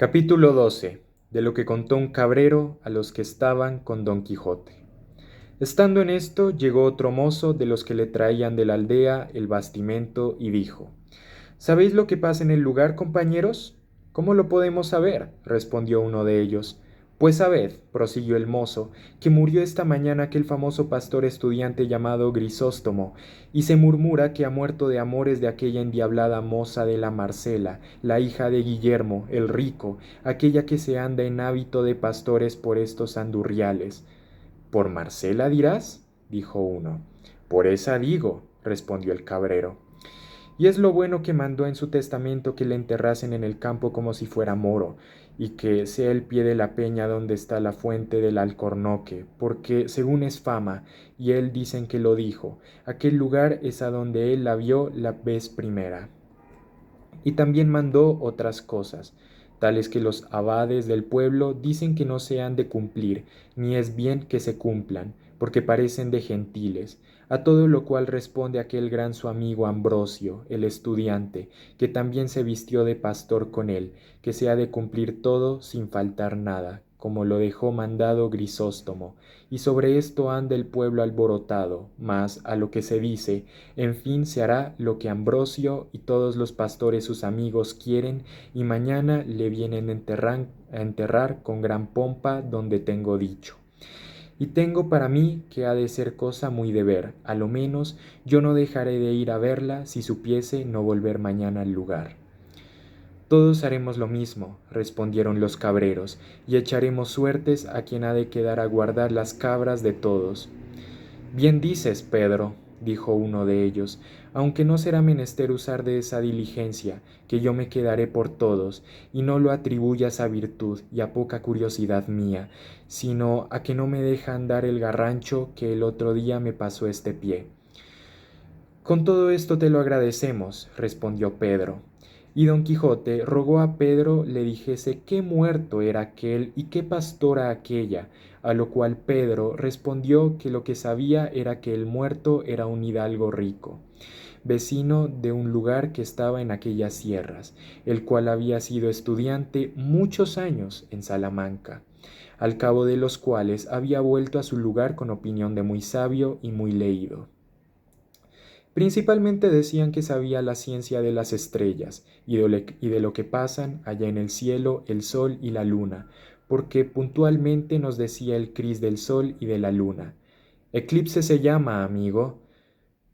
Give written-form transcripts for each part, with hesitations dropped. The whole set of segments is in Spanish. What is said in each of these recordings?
Capítulo 12. De lo que contó un cabrero a los que estaban con Don Quijote. Estando en esto, llegó otro mozo de los que le traían de la aldea el bastimento y dijo: ¿Sabéis lo que pasa en el lugar, compañeros? ¿Cómo lo podemos saber? Respondió uno de ellos. Pues sabed, prosiguió el mozo, que murió esta mañana aquel famoso pastor estudiante llamado Grisóstomo, y se murmura que ha muerto de amores de aquella endiablada moza de la Marcela, la hija de Guillermo, el rico, aquella que se anda en hábito de pastores por estos andurriales. ¿Por Marcela dirás? Dijo uno. Por esa digo, respondió el cabrero. Y es lo bueno que mandó en su testamento que le enterrasen en el campo como si fuera moro, y que sea el pie de la peña donde está la fuente del Alcornoque, porque según es fama, y él dicen que lo dijo, aquel lugar es a donde él la vio la vez primera. Y también mandó otras cosas, tales que los abades del pueblo dicen que no se han de cumplir, ni es bien que se cumplan, porque parecen de gentiles, a todo lo cual responde aquel gran su amigo Ambrosio, el estudiante, que también se vistió de pastor con él, que se ha de cumplir todo sin faltar nada, como lo dejó mandado Grisóstomo, y sobre esto anda el pueblo alborotado, mas a lo que se dice, en fin se hará lo que Ambrosio y todos los pastores sus amigos quieren, y mañana le vienen a enterrar con gran pompa donde tengo dicho. Y tengo para mí que ha de ser cosa muy de ver, a lo menos yo no dejaré de ir a verla si supiese no volver mañana al lugar. Todos haremos lo mismo, respondieron los cabreros, y echaremos suertes a quien ha de quedar a guardar las cabras de todos. Bien dices, Pedro, dijo uno de ellos, aunque no será menester usar de esa diligencia, que yo me quedaré por todos, y no lo atribuyas a virtud y a poca curiosidad mía, sino a que no me deja andar el garrancho que el otro día me pasó este pie. Con todo esto te lo agradecemos, respondió Pedro. Y don Quijote rogó a Pedro le dijese qué muerto era aquel y qué pastora aquella, a lo cual Pedro respondió que lo que sabía era que el muerto era un hidalgo rico, vecino de un lugar que estaba en aquellas sierras, el cual había sido estudiante muchos años en Salamanca, al cabo de los cuales había vuelto a su lugar con opinión de muy sabio y muy leído. Principalmente decían que sabía la ciencia de las estrellas y de lo que pasan allá en el cielo el sol y la luna, porque puntualmente nos decía el cris del sol y de la luna. Eclipse se llama, amigo,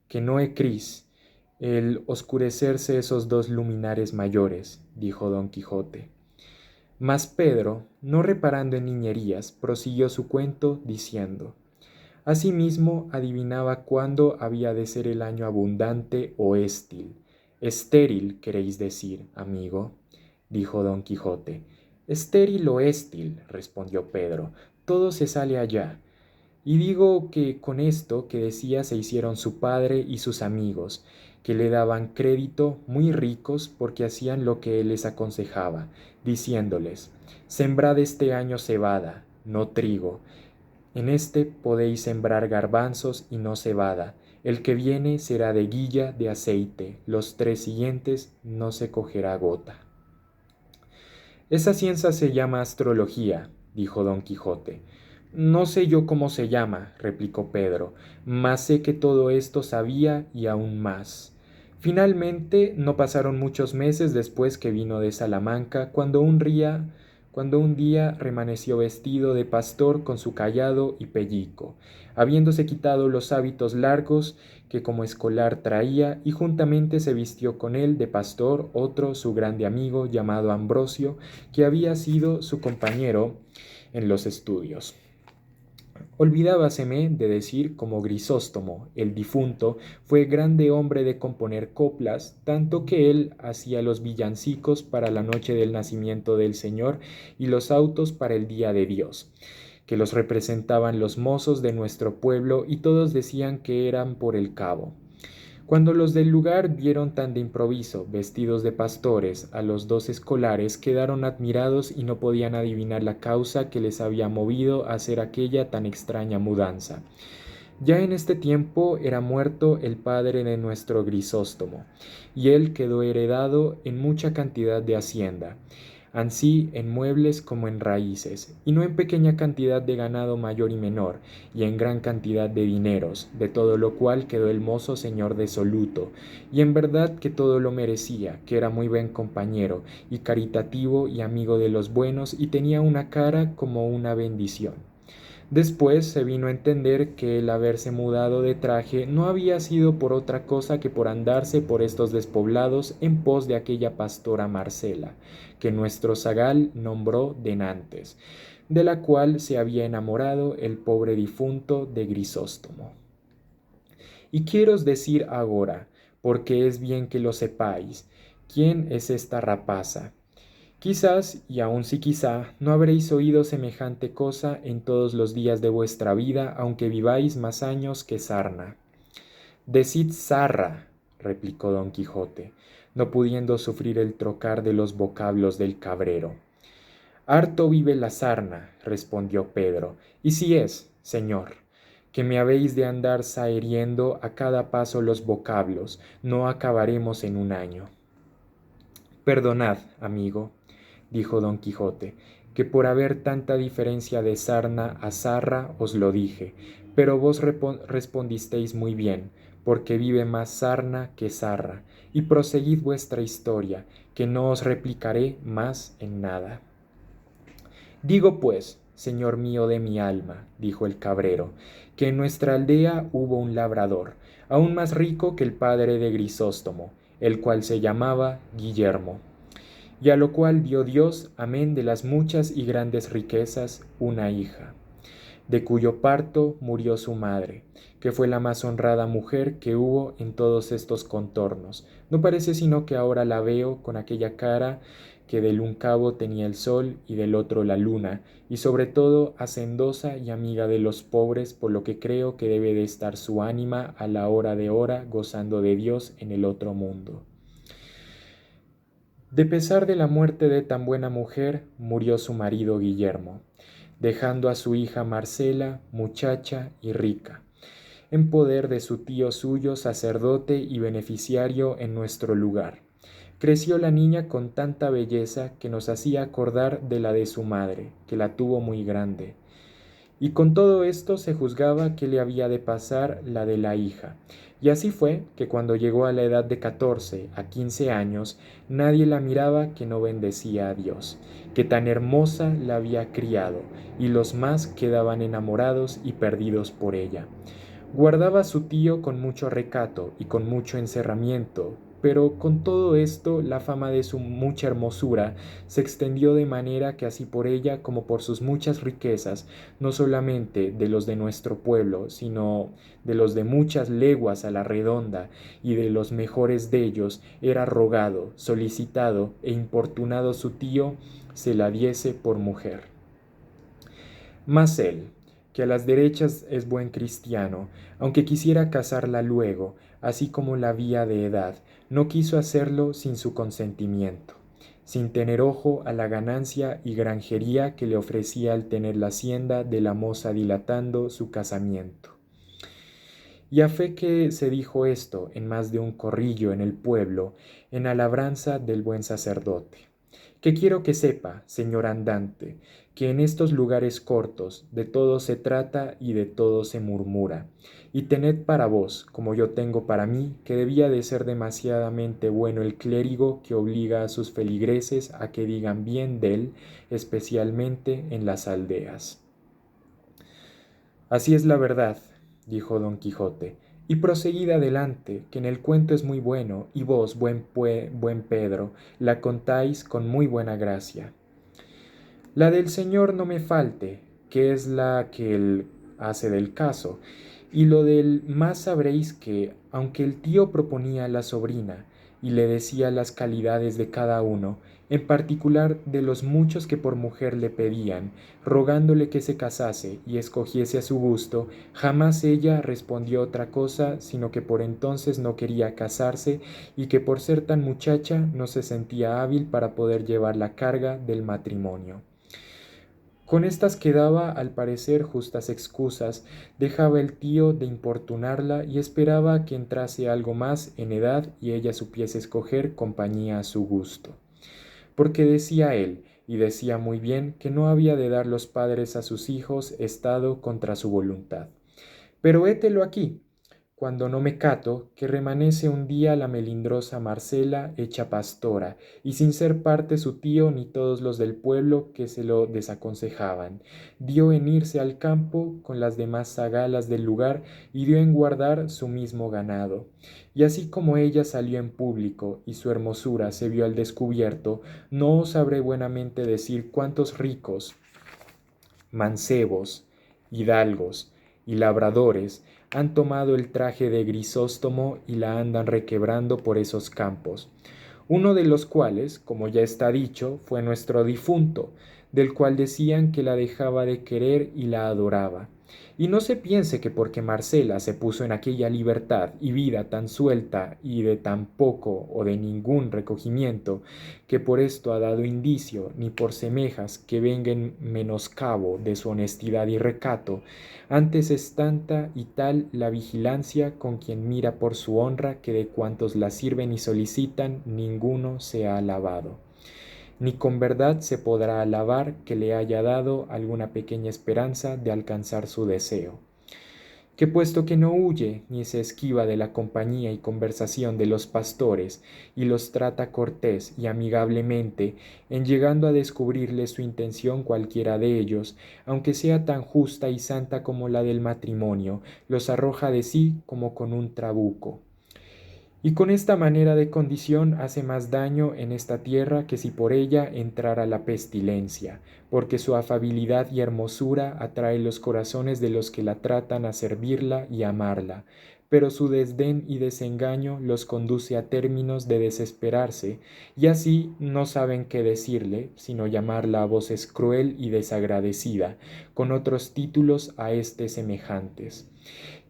que no ecris, el oscurecerse esos dos luminares mayores, dijo don Quijote. Mas Pedro, no reparando en niñerías, prosiguió su cuento diciendo: Asimismo, adivinaba cuándo había de ser el año abundante o estil. Estéril, queréis decir, amigo, dijo don Quijote. Estéril o estil, respondió Pedro, todo se sale allá. Y digo que con esto que decía se hicieron su padre y sus amigos, que le daban crédito muy ricos porque hacían lo que él les aconsejaba, diciéndoles, sembrad este año cebada, no trigo, en este podéis sembrar garbanzos y no cebada. El que viene será de guilla de aceite, los 3 siguientes no se cogerá gota. Esa ciencia se llama astrología, dijo don Quijote. No sé yo cómo se llama, replicó Pedro, mas sé que todo esto sabía y aún más. Finalmente, no pasaron muchos meses después que vino de Salamanca, cuando un día remaneció vestido de pastor con su cayado y pellico, habiéndose quitado los hábitos largos que como escolar traía, y juntamente se vistió con él de pastor otro su grande amigo llamado Ambrosio, que había sido su compañero en los estudios. Olvidábaseme de decir como Grisóstomo, el difunto, fue grande hombre de componer coplas, tanto que él hacía los villancicos para la noche del nacimiento del Señor y los autos para el día de Dios, que los representaban los mozos de nuestro pueblo y todos decían que eran por el cabo. Cuando los del lugar vieron tan de improviso, vestidos de pastores, a los dos escolares, quedaron admirados y no podían adivinar la causa que les había movido a hacer aquella tan extraña mudanza. Ya en este tiempo era muerto el padre de nuestro Grisóstomo, y él quedó heredado en mucha cantidad de hacienda. ansí en muebles como en raíces, y no en pequeña cantidad de ganado mayor y menor, y en gran cantidad de dineros, de todo lo cual quedó el mozo señor desoluto, y en verdad que todo lo merecía, que era muy buen compañero, y caritativo y amigo de los buenos, y tenía una cara como una bendición. Después se vino a entender que el haberse mudado de traje no había sido por otra cosa que por andarse por estos despoblados en pos de aquella pastora Marcela, que nuestro zagal nombró Denantes, de la cual se había enamorado el pobre difunto de Grisóstomo. Y quiero decir agora, porque es bien que lo sepáis, quién es esta rapaza. Quizás, y aun si quizá, no habréis oído semejante cosa en todos los días de vuestra vida, aunque viváis más años que sarna. Decid zarra, replicó don Quijote, no pudiendo sufrir el trocar de los vocablos del cabrero. Harto vive la sarna, respondió Pedro, y si es, señor, que me habéis de andar zaheriendo a cada paso los vocablos, no acabaremos en un año. Perdonad, amigo, dijo don Quijote, que por haber tanta diferencia de sarna a zarra os lo dije, pero vos respondisteis muy bien, porque vive más sarna que zarra, y proseguid vuestra historia, que no os replicaré más en nada. Digo pues, señor mío de mi alma, dijo el cabrero, que en nuestra aldea hubo un labrador, aún más rico que el padre de Grisóstomo, el cual se llamaba Guillermo, y a lo cual dio Dios, amén de las muchas y grandes riquezas, una hija, de cuyo parto murió su madre, que fue la más honrada mujer que hubo en todos estos contornos. No parece sino que ahora la veo con aquella cara que del un cabo tenía el sol y del otro la luna, y sobre todo hacendosa y amiga de los pobres, por lo que creo que debe de estar su ánima a la hora de hora gozando de Dios en el otro mundo. De pesar de la muerte de tan buena mujer, murió su marido Guillermo, dejando a su hija Marcela, muchacha y rica, en poder de su tío suyo, sacerdote y beneficiario en nuestro lugar. Creció la niña con tanta belleza que nos hacía acordar de la de su madre, que la tuvo muy grande. Y con todo esto se juzgaba que le había de pasar la de la hija. Y así fue que cuando llegó a la edad de 14 a 15 años, nadie la miraba que no bendecía a Dios, que tan hermosa la había criado, y los más quedaban enamorados y perdidos por ella. Guardaba a su tío con mucho recato y con mucho encerramiento, pero con todo esto la fama de su mucha hermosura se extendió de manera que así por ella como por sus muchas riquezas, no solamente de los de nuestro pueblo, sino de los de muchas leguas a la redonda, y de los mejores de ellos, era rogado, solicitado e importunado su tío se la diese por mujer. Mas él, que a las derechas es buen cristiano, aunque quisiera casarla luego, así como la había de edad, no quiso hacerlo sin su consentimiento, sin tener ojo a la ganancia y granjería que le ofrecía el tener la hacienda de la moza dilatando su casamiento. Y a fe que se dijo esto en más de un corrillo en el pueblo, en alabranza del buen sacerdote. Que quiero que sepa, señor andante, que en estos lugares cortos de todo se trata y de todo se murmura, y tened para vos, como yo tengo para mí, que debía de ser demasiadamente bueno el clérigo que obliga a sus feligreses a que digan bien dél, especialmente en las aldeas. Así es la verdad, dijo don Quijote, y proseguid adelante, que en el cuento es muy bueno, y vos, buen Pedro, la contáis con muy buena gracia. La del Señor no me falte, que es la que él hace del caso, y lo del más sabréis que, aunque el tío proponía a la sobrina, y le decía las calidades de cada uno, en particular de los muchos que por mujer le pedían, rogándole que se casase y escogiese a su gusto, jamás ella respondió otra cosa, sino que por entonces no quería casarse y que por ser tan muchacha no se sentía hábil para poder llevar la carga del matrimonio. Con estas quedaba, al parecer, justas excusas, dejaba el tío de importunarla y esperaba a que entrase algo más en edad y ella supiese escoger compañía a su gusto. Porque decía él, y decía muy bien que no había de dar los padres a sus hijos estado contra su voluntad. Pero hételo aquí, cuando no me cato, que remanece un día la melindrosa Marcela hecha pastora, y sin ser parte su tío ni todos los del pueblo que se lo desaconsejaban, dio en irse al campo con las demás zagalas del lugar y dio en guardar su mismo ganado. Y así como ella salió en público y su hermosura se vio al descubierto, no os sabré buenamente decir cuántos ricos, mancebos, hidalgos y labradores han tomado el traje de Grisóstomo y la andan requebrando por esos campos, uno de los cuales, como ya está dicho, fue nuestro difunto, del cual decían que la dejaba de querer y la adoraba. Y no se piense que porque Marcela se puso en aquella libertad y vida tan suelta y de tan poco o de ningún recogimiento, que por esto ha dado indicio, ni por semejas que venga en menoscabo de su honestidad y recato, antes es tanta y tal la vigilancia con quien mira por su honra que de cuantos la sirven y solicitan ninguno se ha alabado. Ni con verdad se podrá alabar que le haya dado alguna pequeña esperanza de alcanzar su deseo. Que puesto que no huye ni se esquiva de la compañía y conversación de los pastores, y los trata cortés y amigablemente, en llegando a descubrirle su intención cualquiera de ellos, aunque sea tan justa y santa como la del matrimonio, los arroja de sí como con un trabuco. Y con esta manera de condición hace más daño en esta tierra que si por ella entrara la pestilencia, porque su afabilidad y hermosura atrae los corazones de los que la tratan a servirla y amarla, pero su desdén y desengaño los conduce a términos de desesperarse, y así no saben qué decirle, sino llamarla a voces cruel y desagradecida, con otros títulos a éste semejantes.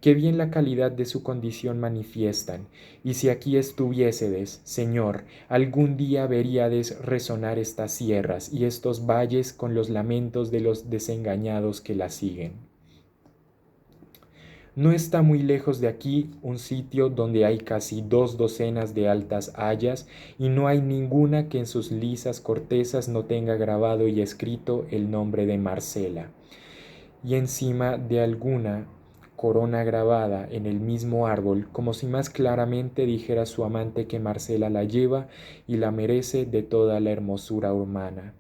Qué bien la calidad de su condición manifiestan, y si aquí estuviésedes, Señor, algún día veríades resonar estas sierras y estos valles con los lamentos de los desengañados que la siguen. No está muy lejos de aquí un sitio donde hay casi 2 docenas de altas hayas y no hay ninguna que en sus lisas cortezas no tenga grabado y escrito el nombre de Marcela, y encima de alguna corona grabada en el mismo árbol, como si más claramente dijera su amante que Marcela la lleva y la merece de toda la hermosura humana.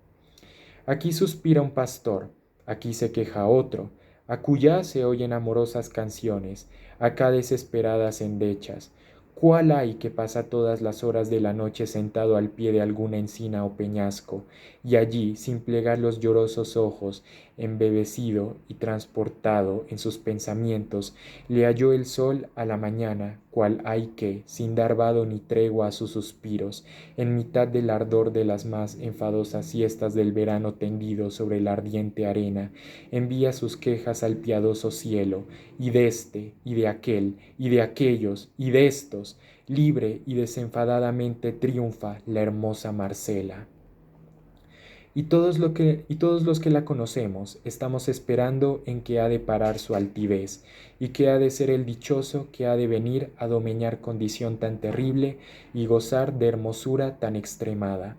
Aquí suspira un pastor, aquí se queja otro, acullá se oyen amorosas canciones, acá desesperadas endechas. ¿Cuál hay que pasa todas las horas de la noche sentado al pie de alguna encina o peñasco, y allí, sin plegar los llorosos ojos, embebecido y transportado en sus pensamientos, le halló el sol a la mañana, cual hay que, sin dar vado ni tregua a sus suspiros, en mitad del ardor de las más enfadosas siestas del verano tendido sobre la ardiente arena, envía sus quejas al piadoso cielo, y de este, y de aquel, y de aquellos, y de estos, libre y desenfadadamente triunfa la hermosa Marcela. Y todos los que la conocemos estamos esperando en que ha de parar su altivez, y que ha de ser el dichoso que ha de venir a domeñar condición tan terrible y gozar de hermosura tan extremada.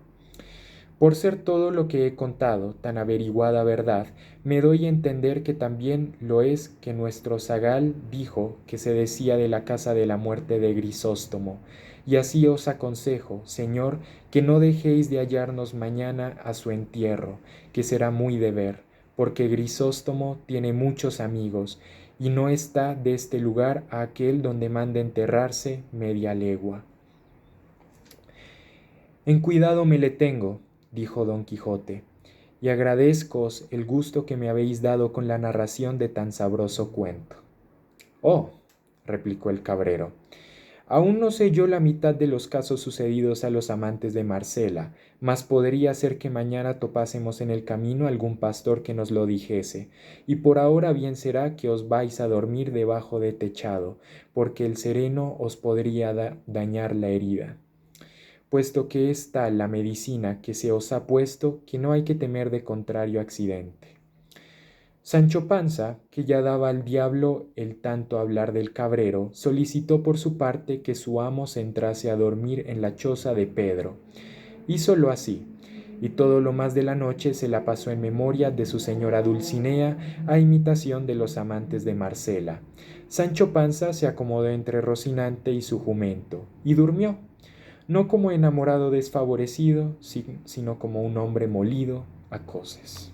Por ser todo lo que he contado tan averiguada verdad, me doy a entender que también lo es que nuestro zagal dijo que se decía de la casa de la muerte de Grisóstomo, y así os aconsejo, Señor, que no dejéis de hallarnos mañana a su entierro, que será muy de ver, porque Grisóstomo tiene muchos amigos, y no está de este lugar a aquel donde manda enterrarse media legua. En cuidado me le tengo, dijo don Quijote, y agradezcoos el gusto que me habéis dado con la narración de tan sabroso cuento. Oh, replicó el cabrero, aún no sé yo la mitad de los casos sucedidos a los amantes de Marcela, mas podría ser que mañana topásemos en el camino algún pastor que nos lo dijese, y por ahora bien será que os vais a dormir debajo de techado, porque el sereno os podría dañar la herida, puesto que es tal la medicina que se os ha puesto que no hay que temer de contrario accidente. Sancho Panza, que ya daba al diablo el tanto hablar del cabrero, solicitó por su parte que su amo se entrase a dormir en la choza de Pedro. Hízolo así, y todo lo más de la noche se la pasó en memoria de su señora Dulcinea, a imitación de los amantes de Marcela. Sancho Panza se acomodó entre Rocinante y su jumento, y durmió, no como enamorado desfavorecido, sino como un hombre molido a coces.